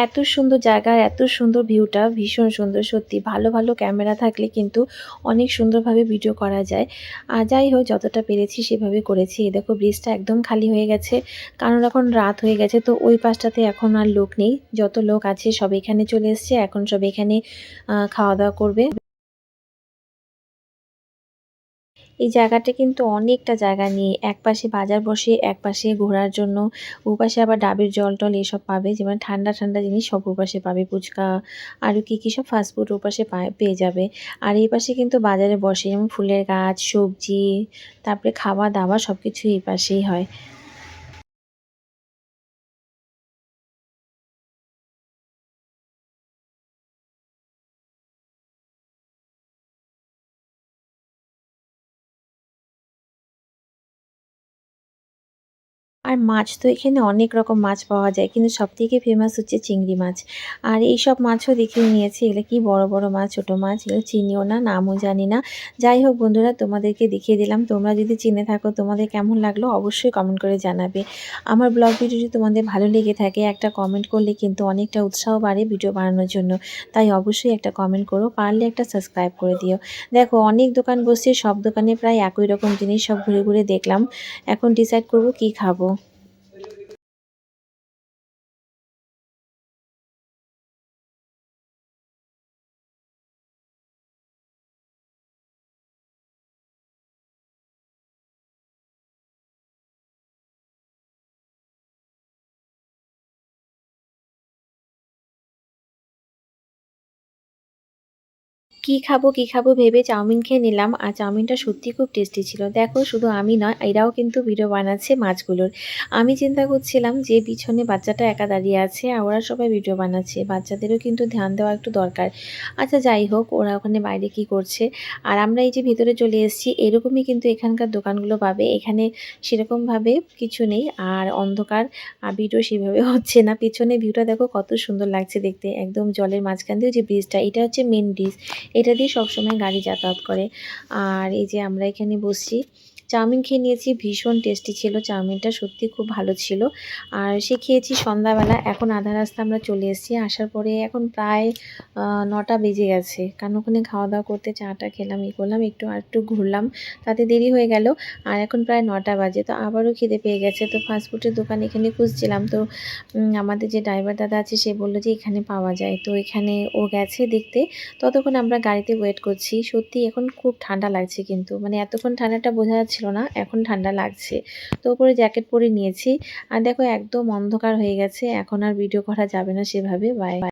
এত সুন্দর জায়গা আর এত সুন্দর ভিউটা ভীষণ সুন্দর। সত্যি ভালো ভালো ক্যামেরা থাকলে কিন্তু অনেক সুন্দরভাবে ভিডিও করা যায়। আর যাই হোক যতটা পেরেছি সেভাবে করেছি। এই দেখো ব্রিজটা একদম খালি হয়ে গেছে, কারণ এখন রাত হয়ে গেছে, তো ওই পাশটাতে এখন আর লোক নেই। যত লোক আছে সব এখানে চলে এসছে, এখন সব এখানে খাওয়া দাওয়া করবে। এই জায়গাটা কিন্তু অনেকটা জায়গা নিয়ে, একপাশে বাজার বসে, একপাশে ঘোরার জন্য, ওপাশে আবার ডাবের জল টল এসব পাবে, যেমন ঠান্ডা ঠান্ডা জিনিস সব ওপাশে পাবে, ফুচকা আরও কী সব ফাস্টফুড ওপাশে পেয়ে যাবে। আর এই পাশে কিন্তু বাজারে বসে, যেমন ফুলের গাছ, সবজি, তারপরে খাওয়া দাওয়া সব কিছুই এই পাশেই হয়। আর মাছ তো এখানে অনেক রকম মাছ পাওয়া যায়, কিন্তু সবথেকে ফেমাস হচ্ছে চিংড়ি মাছ। আর এইসব মাছও দেখে নিয়েছি, এগুলো কি বড় বড় মাছ, ছোট মাছ, এগুলো চিনিও না, নামও জানি না। যাই হোক বন্ধুরা, তোমাদেরকে দেখিয়ে দিলাম। তোমরা যদি চিনে থাকো, তোমাদের কেমন লাগলো অবশ্যই কমেন্ট করে জানাবে। আমার ব্লগ ভিডিওটি তোমাদের ভালো লেগে থাকে, একটা কমেন্ট করলে কিন্তু অনেকটা উৎসাহ বাড়ে ভিডিও বানানোর জন্য। তাই অবশ্যই একটা কমেন্ট করো, পারলে একটা সাবস্ক্রাইব করে দিও। দেখো অনেক দোকান বসছে, সব দোকানে প্রায় একই রকম জিনিস, সব ঘুরে ঘুরে দেখলাম। এখন ডিসাইড করব কি খাবো। কি খাবো ভেবে চাউমিন খেয়ে নিলাম, আর চাউমিনটা সত্যি খুব টেস্টি ছিল। দেখো শুধু আমি নয়, এরাও কিন্তু ভিডিও বানাচ্ছে মাছগুলোর। আমি চিন্তা করছিলাম যে পিছনে বাচ্চাটা একা দাঁড়িয়ে আছে, আর ওরা সবাই ভিডিও বানাচ্ছে, বাচ্চাদেরও কিন্তু ধ্যান দেওয়া একটু দরকার। আচ্ছা যাই হোক, ওরা ওখানে বাইরে কি করছে। আর আমরা এই যে ভিতরে চলে এসেছি, এরকমই কিন্তু এখানকার দোকানগুলো পাবে। এখানে সেরকমভাবে কিছু নেই, আর অন্ধকার, আর ভিডিও সেভাবে হচ্ছে না। পিছনে ভিউটা দেখো কত সুন্দর লাগছে দেখতে, একদম জলের মাঝখান দিয়ে যে ব্রিজটা, এটা হচ্ছে মেন ব্রিজ, এটা দিয়ে সবসময় গাড়ি যাতায়াত করে। আর এই যে আমরা এখানে বসছি, চাউমিন খেয়ে নিয়েছি, ভীষণ টেস্টি ছিল চাউমিনটা, সত্যি খুব ভালো ছিল। আর সে খেয়েছি সন্ধ্যাবেলা, এখন আধা রাস্তা আমরা চলে এসেছি। আসার পরে এখন প্রায় 9টা বেজে গেছে, কারণ ওখানে খাওয়া দাওয়া করতে চাটা খেলাম, করলাম একটু, আর একটু ঘুরলাম, তাতে দেরি হয়ে গেল। আর এখন প্রায় 9টা বাজে, তো আবারও খিদে পেয়ে গেছে। তো ফাস্টফুডের দোকান এখানে খুঁজছিলাম, তো আমাদের যে ড্রাইভার দাদা আছে সে বললো যে এখানে পাওয়া যায়, তো এখানে ও গেছে দেখতে। ততক্ষণ আমরা গাড়িতে ওয়েট করছি। সত্যি এখন খুব ঠান্ডা লাগছে, কিন্তু মানে এতক্ষণ ঠান্ডাটা বোঝা যাচ্ছিল না, এখন ঠান্ডা লাগছে। তো উপরে জ্যাকেট পরে নিয়েছি। আর দেখো একদম অন্ধকার হয়ে গেছে, এখন আর ভিডিও করা যাবে না সেভাবে। বাই।